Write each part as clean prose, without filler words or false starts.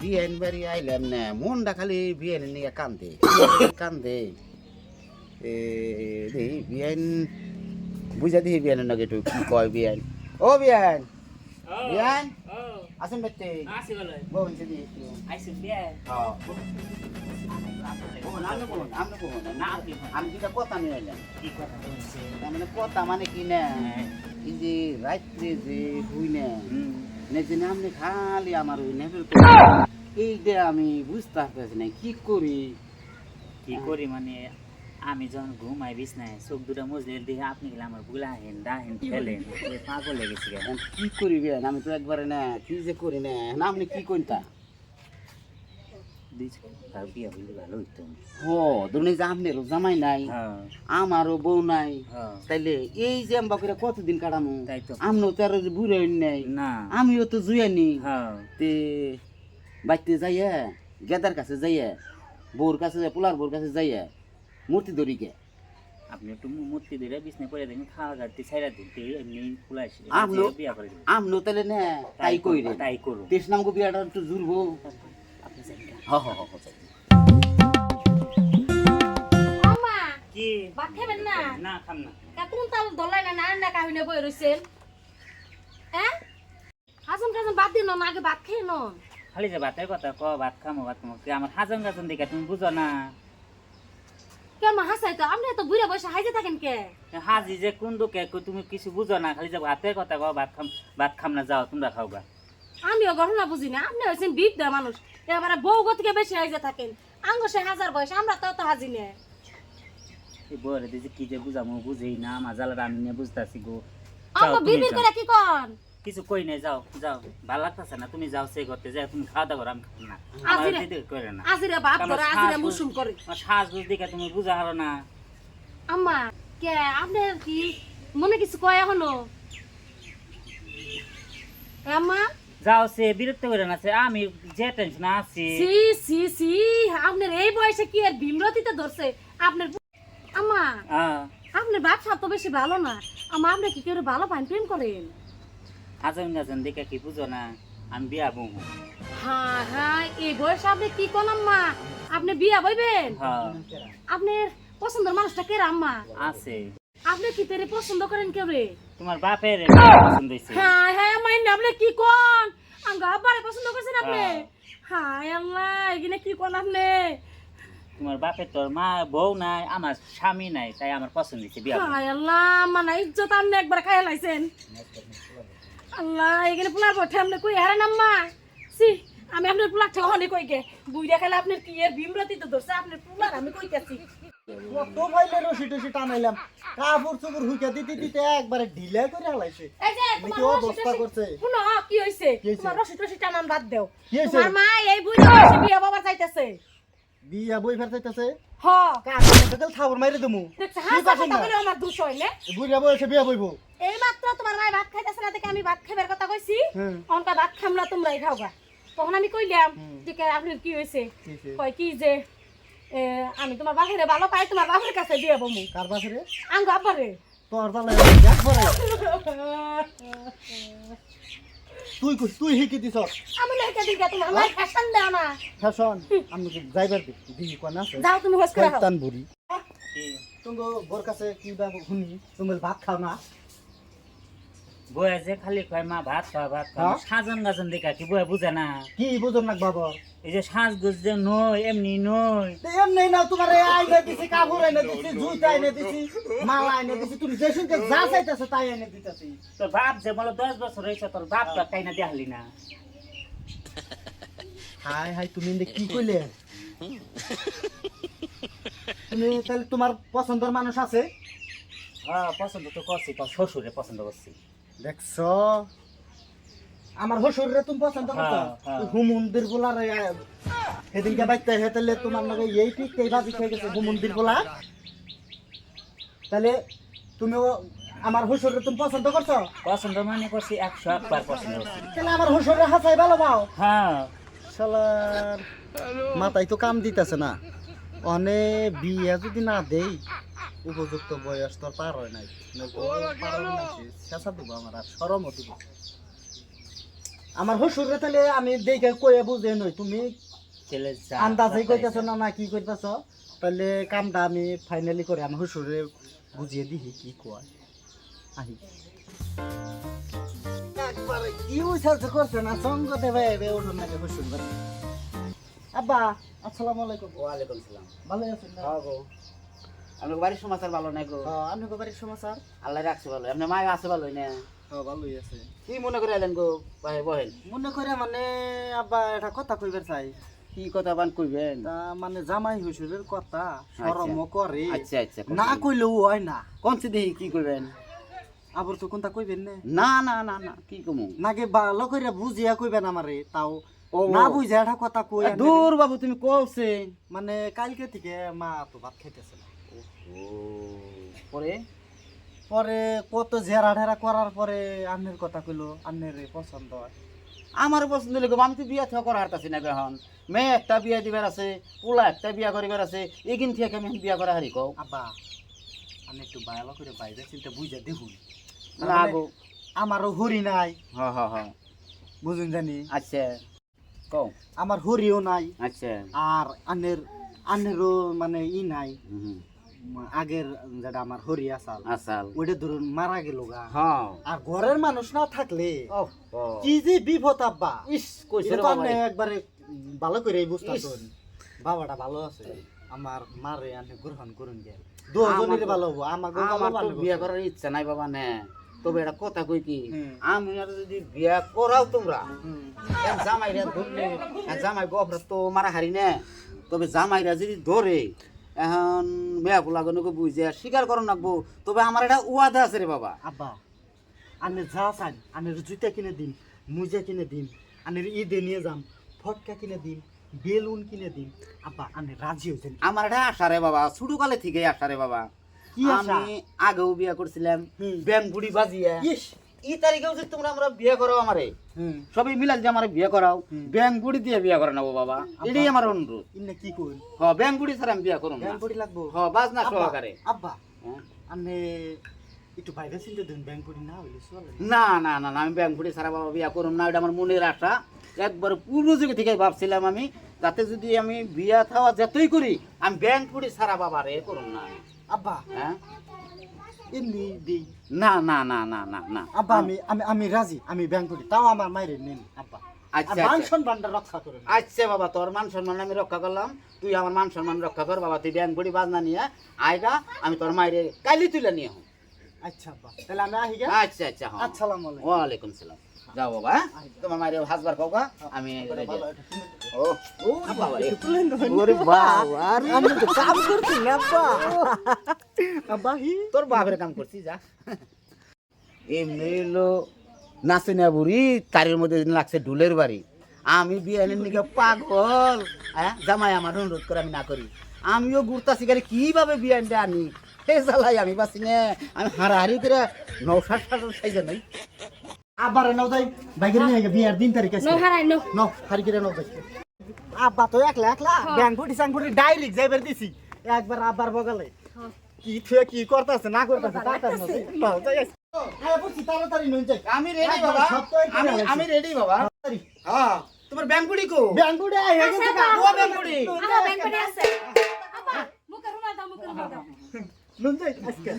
বিয়েন বাড়ি আইলাম না মনটা খালি বিয়েনের নিয়ে কান্দে কান্দে দেখি বিয়েন বুঝা দিই বিয়েনের নাকি একটু কি কয় বিয়েন ও বিয়েন বিয়েন আসেন বাচ্চে বলুন সেদিন একটু আমি যেটা কথা নিয়ে এলাম তার মানে কথা মানে কি না এই যে রাত্রে যে হুই না যে আপনি খালি আমার ওই নেফেল এইটা আমি বুঝতে পারছি না কি করি মানে আমি যখন ঘুমাই বিছনায় চোখ দুটা মজলে দেখে আপনি গেলে আমার বুলা হেন দা হেন ফেলেন পাগল লেগেছি কি করিবে আমি তো একবারে না কি যে করি না আপনি কি কইতা বিয়া হইলে ভালো হইতো ও দুনি যে আপনারও জামাই নাই আমারও বউ নাই তাইলে এই যে আমরা করে কতদিন কাটামু আমরাও তো আর বুড়ে হইন নাই না আমিও তো জুয়ানি তে বাইতে যাইয়া গেদার কাছে যাইয়া বউর কাছে যাই পোলার বউর কাছে যাইয়া মূর্তি ধরি গে আপনি একটু মূর্তি ধরে বিছনায় পড়ে দেখেন খাওয়া ঘাটতে ছাইরা দিতে এমনি ফুলাই বিয়া করে আমনো তাইলে না তাই কইরে তাই করো তেস নামগো বিয়াটা একটু জুরবো আপনি আমা কি ভাত খাবেন না না খাম না কাকুন তাল দলাই না না কাহিনে বই রইছেন হ্যাঁ হাসন কাজন বাদ দিন না আগে ভাত খেয়ে নন খালি যে ভাতের কথা ভাত খামো আমার হাজন গাজন দেখে তুমি বুঝো না কেন হাসাই তো আপনি তো বুড়া বয়সে হাইজে থাকেন কে হাজি যে কোন দুকে তুমি কিছু বুঝো না খালি যে ভাতের কথা ভাত খাম না যাও তোমরা খাও গা আমিও গহনা বুঝি না আপনি হয়েছেন বিদ্যা মানুষ এবারে বউ গতিকে বেশি হাইজে থাকেন আঙ্গ সে হাজার বয়স আমরা তো হাজি নে বলে দিয়েছি কি যে বুঝামো বুঝেই না আমার জ্বালাটা আমি নিয়ে বুঝতেছি গো আঙ্গ বিবির করে কি কন কিছু কই নাই যাও যাও ভালো লাগতেছে না তুমি যাও সেই ঘরতে যাও তুমি খাওয়া দাওয়া করো আমি খাবো না করে না আজিরে বাপ করে আজিরে মুসুম করে শ্বাস বুঝ দেখে তুমি বুঝা হারো না আম্মা কে আপনি কি মনে কিছু কয় এখনো আম্মা যাও সে বিরক্ত করে না আমি যে টেনশন আছি সি সি সি আপনার এই বয়সে কি আর বিমরতিতে ধরছে আপনার আম্মা আপনার ব্যবসা তো বেশি ভালো না আম্মা আপনি কি করে ভালো পান প্রেম করেন হাজন গাজন দেখে কি বুঝো না আমি বিয়া বউ হ্যাঁ হ্যাঁ এই বয়সে আপনি কি কোন আম্মা আপনি বিয়া বইবেন আপনার পছন্দের মানুষটা কে আম্মা আছে আপনি কি তেরে পছন্দ করেন কে রে তোমার বাপের পছন্দ হইছে হ্যাঁ হ্যাঁ মাইন আপনি কি কোন আঙ্গা আব্বারে পছন্দ করছেন আপনি হায় আল্লাহ এখানে কি কোন আপনি তোমার বাপের তোর মা বউ নাই আমার স্বামী নাই তাই আমার পছন্দ হইছে বিয়া হায় আল্লাহ মানে ইজ্জত আপনি একবার খাইয়া লাইছেন আল্লাহ এখানে পোলার বটে আপনি কই হারেন আম্মা সি আমি আপনার পোলার ঠেহনি কই গে বুইরা খেলে আপনার কি এর বিমরতি তো ধরছে আপনার পোলার আমি কইতাছি তো ভাইলে রশি টসি টানাইলাম কাপড় চোপড় হুইকা দিতে দিতে একবারে ঢিলা করে হালাইছে এই যে কি তোমার অবস্থা করছে শুনো কি হইছে তোমার রশি টসি টানান বাদ দাও কি হইছে? তোমার মা এই বুইরা বসে বিয়া বাবা চাইতেছে বিয়া বই ফেরতাইতাছে হ কাকাল থাবর মাইরে দেমু দেখছ হাসা কথা বলে আমার দোষ হইলে বুইরা বইছে বিয়া বইবো এই মাত্র তোমার মা ভাত খাইতেছে না দেখে আমি ভাত খাবার কথা কইছি অনকা ভাত খামলা তোমরাই খাওগা তখন আমি কইলাম যে আপনার কি হইছে কয় কি যে আমি তোমার বাহিরে ভালো পাই তোমার বাবার কাছে দিয়ে বমু কার পাশে রে আঙ্গ আব্বারে তোর তালে দেখ পরে তুই হিকি দিছ আমি লেখা দিগা তোমার মা ফ্যাশন দাও না ফ্যাশন আমি যাইবার দিই কোন আছে যাও তুমি হোস করে শয়তান বুড়ি তুমি বোর কাছে কি বা শুনি তুমি ভাত খাও না বয়ে যে খালি কয় মা ভাত খাওয়া সাজন গাজন দেখা কি বয়ে বুঝে না কি বুঝন না বাবা এই যে সাজ গুজ যে নই এমনি নই এমনি না তোমার আইনে দিছি কাপড় আইনে দিছি জুতা আইনে দিছি মালা আইনে দিছি তুমি যে শুনতে যা চাইতেছো তাই এনে দিতেছি তোর বাপ যে বলো 10 বছর হয়েছে তোর বাপ তো তাই না দেখালি না হাই হাই তুমি কি কইলে তুমি তাহলে তোমার পছন্দের মানুষ আছে হ্যাঁ পছন্দ তো করছি তোর শ্বশুরে পছন্দ করছি দেখছো আমার শ্বশুরে তুমি পছন্দ করছো হুমন্দির বলার সেদিনকে বাইতে হেতেলে তোমার লগে এই ঠিক এই ভাবি খেয়ে গেছে হুমন্দির বলা তাহলে তুমি আমার শ্বশুরে তুমি পছন্দ করছো পছন্দ মানে করছি 101 বার পছন্দ করছি তাহলে আমার শ্বশুরে হাসাই ভালো পাও হ্যাঁ শালার মাথায় তো কাম দিতেছে না অনে বিয়ে যদি না দেই উপযুক্ত বয়স তো পার হয় নাই শেষা দেবো আমার আর সরমও দিব আমার শ্বশুরে তাহলে আমি দেখে কয়ে বুঝে নই তুমি ছেলে যা আন্দাজে কইতেছ না কি কইতেছ তাহলে কামটা আমি ফাইনালি করে আমার শ্বশুরে বুঝিয়ে দিই কি কয় আহি একবারে কি উঠালছে করছে না সঙ্গ দেবে ওঠুন নাকি শ্বশুর বাড়ি আব্বা আসসালামু আলাইকুম। ওয়ালাইকুম সালাম। ভালো আছেন না? হ্যাঁ গো, আপনার বাড়ির সমাচার ভালো নাই গো? আপনি বাড়ির সমাচার? আল্লাহ রাখছে ভালো, আপনার মায় আছে ভালোই না? ভালোই আছে। কি মনে করে এলেন গো? ভাই বহেন। মনে করে মানে আব্বা একটা কথা কইবার চাই। কি কথা বান কইবেন? তা মানে জামাই শ্বশুরের কথা শরম করে। আচ্ছা আচ্ছা, না কইলেও হয় না। কোন সে দেখি কি কইবেন? আবার তো কোনটা কইবেন না? না না না না, কি কমু? নাকি ভালো করে বুঝিয়া কইবেন আমারে, তাও ও না বুঝে একটা কথা কই। দূর বাবু, তুমি কওছে মানে কালকে থেকে মা তো ভাত খাইতেছে না। ও পরে পরে কত জেরা ঢেরা করার পরে আন্নের কথা কইলো, আন্নের পছন্দ হয়। আমার পছন্দ হলে গো, আমি তো বিয়া থেকে করা হারতাছি না এখন। মেয়ে একটা বিয়া দিবার আছে, পোলা একটা বিয়া করিবার আছে, এগিন থেকে আমি বিয়া করা হারি কও। আব্বা আমি একটু ভালো করে বাইরে চিন্তা বুঝা দেখুন। না গো, আমারও হরি নাই, হ্যাঁ হ্যাঁ হ্যাঁ, বুঝুন জানি। আচ্ছা কও। আমার হরিও নাই, আচ্ছা আর আন্নেরও মানে ই নাই। হুম, আগের যেটা আমার হরি আসাল আসাল ওইটা ধরুন মারা গেল গা। হ্যাঁ। আর ঘরের মানুষ না থাকলে ওহ কি যে বিপদ আব্বা। ইস কইছে এটা রে তো বাবা। আপনি একবারে ভালো করে বুঝতে ইস। পারছেন। বাবাটা ভালো আছে, আমার মারে আপনি গ্রহণ করুন গে, দুজনের ভালো হবো। আমাকে আমার তো বিয়া করার ইচ্ছা নাই বাবা নে, তবে এটা কথা কই কি, আমি আর যদি বিয়া করাও তোমরা জামাইরা ধরলে, জামাই গফরা তো মারা হারি না, তবে জামাইরা যদি ধরে এখন মেয়া পোলাগনকে বুঝে স্বীকার করো নাকবো। তবে আমার এটা ওয়াদা আছে রে বাবা। আব্বা আপনি যা চান, আনের জুতা কিনে দিন, মুজা কিনে দিন, আনের ঈদে নিয়ে যান, ফটকা কিনে দিন, বেলুন কিনে দিন। আব্বা আপনি রাজি হয়েছেন? আমার এটা আশা রে বাবা, ছোটকালে থেকে আশা রে বাবা। কি আশা? আমি আগেও বিয়া করছিলাম, হুম। ব্যাংক বুড়ি বাজিয়া। ইস। এই তারিখেও যদি তোমরা আমরা বিয়ে করাও আমারে, হুম। সবাই মিলাল যে আমার বিয়ে করাও, হুম। ব্যাংক বুড়ি দিয়ে বিয়ে করে নেবো বাবা, এটাই আমার অনুরোধ। ইন্নে কি কইন? হ, ব্যাংক বুড়ি ছাড়া আমি বিয়ে করুম না। ব্যাংক পড়ি লাগবো? হ, বাজনা আব্বা, সহকারে। আব্বা হ্যাঁ? আপনি একটু বাইরে চিন্তা দিন, ব্যাংক পড়ি না হইলে চলে না। না না না না, আমি ব্যাংক বুড়ি ছাড়া বাবা বিয়ে করুম না, এটা আমার মনের আশা। একবার পূর্ব যুগে থেকে ভাবছিলাম আমি, যাতে যদি আমি বিয়া থাওয়া যতই করি, আমি ব্যাংক বুড়ি ছাড়া বাবা রে করুম না। আব্বা হ্যাঁ, এমনি দিই। না না না না না না। আব্বা আমি আমি আমি রাজি, আমি ব্যাংক পড়ি, তাও আমার মায়ের নেন আব্বা। আচ্ছা মান আচ্ছা। সম্মানটা রক্ষা করেন। আচ্ছা বাবা, তোর মান সম্মান আমি রক্ষা করলাম, তুই আমার মান সম্মান রক্ষা কর বাবা। তুই ব্যাংক বুড়ি বাজনা নিয়ে আয়গা, আমি তোর মায়ের কালি তুলে নিয়ে হো। আচ্ছা আব্বা, তাহলে আমি আহি গে। আচ্ছা আচ্ছা, হ্যাঁ। আসসালামু আলাইকুম। ওয়ালাইকুম সালাম। যাও বাবা, হ্যাঁ? তোমার মায়ের হাসবার কওগা, আমি ভালো, এটা তুমি- ও ও বাবা রে। ওরে বাবা, আর আমি তো কাম করছি না আব্বা। আব্বা হি তোর বাপের কাম করছি, যা। এমনি এলো নাচে বুড়ি, তারের মধ্যে লাগছে ঢুলের বাড়ি। আমি বিয়ানের নিকে পাগল, হ্যাঁ? জামাই আমার অনুরোধ করে আমি না করি, আমিও ঘুরতাছি গাড়ি কিভাবে বিয়ানটা আনি, হে জ্বালাই আমি বাঁচি না। আমি হারাহারি করে 9-7 সাইজে নাই। আবার নাও যাই, বাইকের নিয়ে গে, বিয়ার দিন তারিখ আছে। নো হারাই নো। নাও তারিখের নাও যাই। আব্বা তো একলা একলা ব্যাংক ফুটি সাং ফুটি ডাইরেক্ট যাইবার দিছি একবার আব্বার বগলে। কি থুয়ে কি করতেছে না করতেছে তাতার মধ্যে নাও যাই। আয় বুঝছি, তাড়াতাড়ি নই যাই। আমি রেডি একবার বাবা, সপ্তাহে কিনে আনছি। আমি রেডি বাবা। তাড়াতাড়ি। হ্যাঁ, তোমার ব্যাংক বুড়ি কো? ব্যাংক ফুটি আয় হয়ে গেছে গা। ও ব্যাংক বুড়ি, আমার ব্যাংক পড়ে আছে। আপা মুখে রুমাল দাও, মুখে রুমাল দাও। নুন যাই আজকে।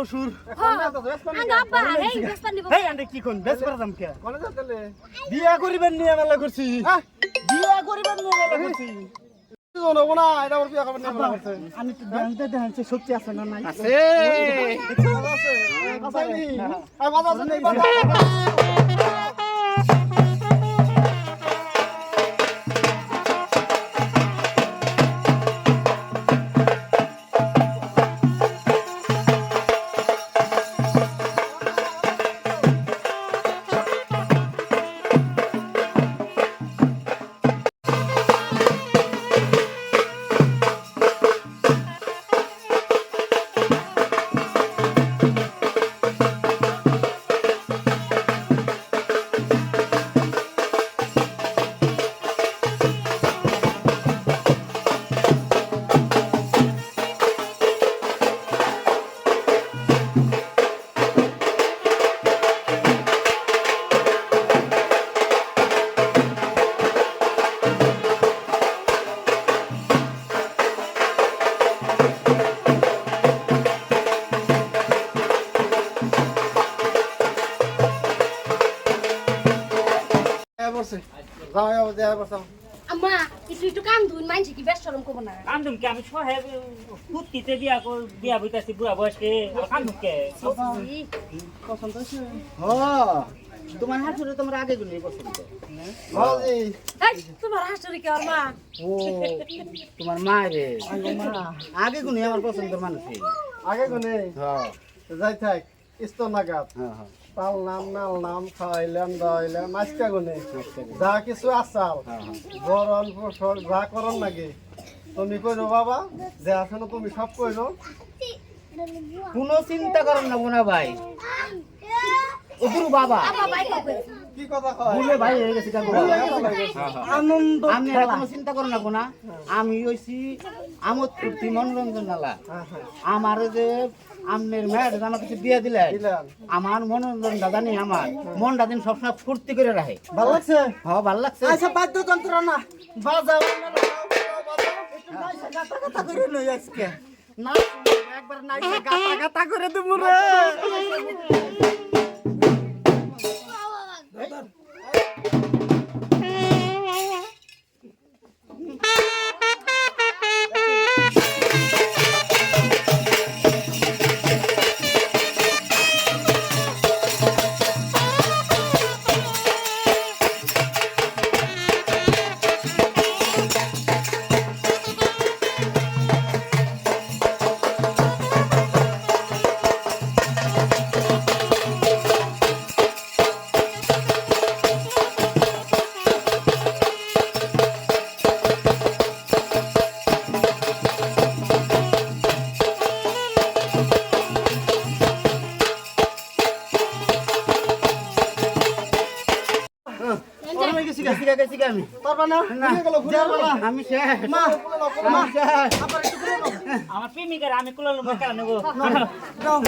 শ্বশুর আঙ্গা আব্বা এই বেসপার নিব হেই আন্ডে কি কোন বেশ করে দাম কে কোন যাতলে বিয়া করিবেন নিয়ে মেলা করছি বিয়া করিবেন নিয়ে মেলা করছি জনব না এটা ওর বিয়া করবেন নিয়ে মেলা করছে আমি তো জানতে দেখাচ্ছি সত্যি আছে না নাই আছে আছে আছে নি আই বাজা আছে নি বাজা বসে যাও দেয়া বসাও আম্মা একটু কাম দুন মানছি কি বেশ শরম করব না কান্দুম কি আমি সহে ফুটিতে বিয়া বইতাছি বুড়া বয়সে কান্দুম কে পছন্দ হইছে ও তোমার হাসুরে তোমার আগে গুলি পছন্দ বাজি এই তোমার হাসুরি কি আর মা ও তোমার মা রে মা আগে গুনি আমার পছন্দের মানুষ আগে কোনে হ্যাঁ যাই থাক ইস্তো নাগাদ হ্যাঁ হ্যাঁ পাল নাম নাল নাম খাইলাম দাইলাম আজকে গুনে যা কিছু আসাল বরণ পোষণ যা করন লাগে তুমি কইরো বাবা যে আছে না তুমি সব কইরো কোনো চিন্তা করেন না বোনা ভাই ওগুরু বাবা আব্বা ভাই কবে কি কথা কয় ভুলে ভাই হয়ে গেছে কাকু আনন্দ আমি কোনো চিন্তা করেন না বোনা আমি হইছি আমোদ ফুর্তি মনোরঞ্জন নালা আমার যে আমনের মেয়ের আমার কাছে বিয়ে দিলেন দিলাম আমার মনোরঞ্জন দাদা নেই আমার মনটা দিন সবসময় ফুর্তি করে রাখে ভালো লাগছে হ্যাঁ ভালো লাগছে আচ্ছা বাদ্যযন্ত্র না বাজাও গাতা গাতা করে নই আজকে না একবার নাই গাতা গাতা করে দেবো রে গেছি আমি পারবা না ঘুরে গেল ঘুরে গেল আমি শেষ মা মা আমি শেষ আবার একটু ঘুরে নাও আমার প্রেমিকার আমি কুলালো কেন নেবো নাও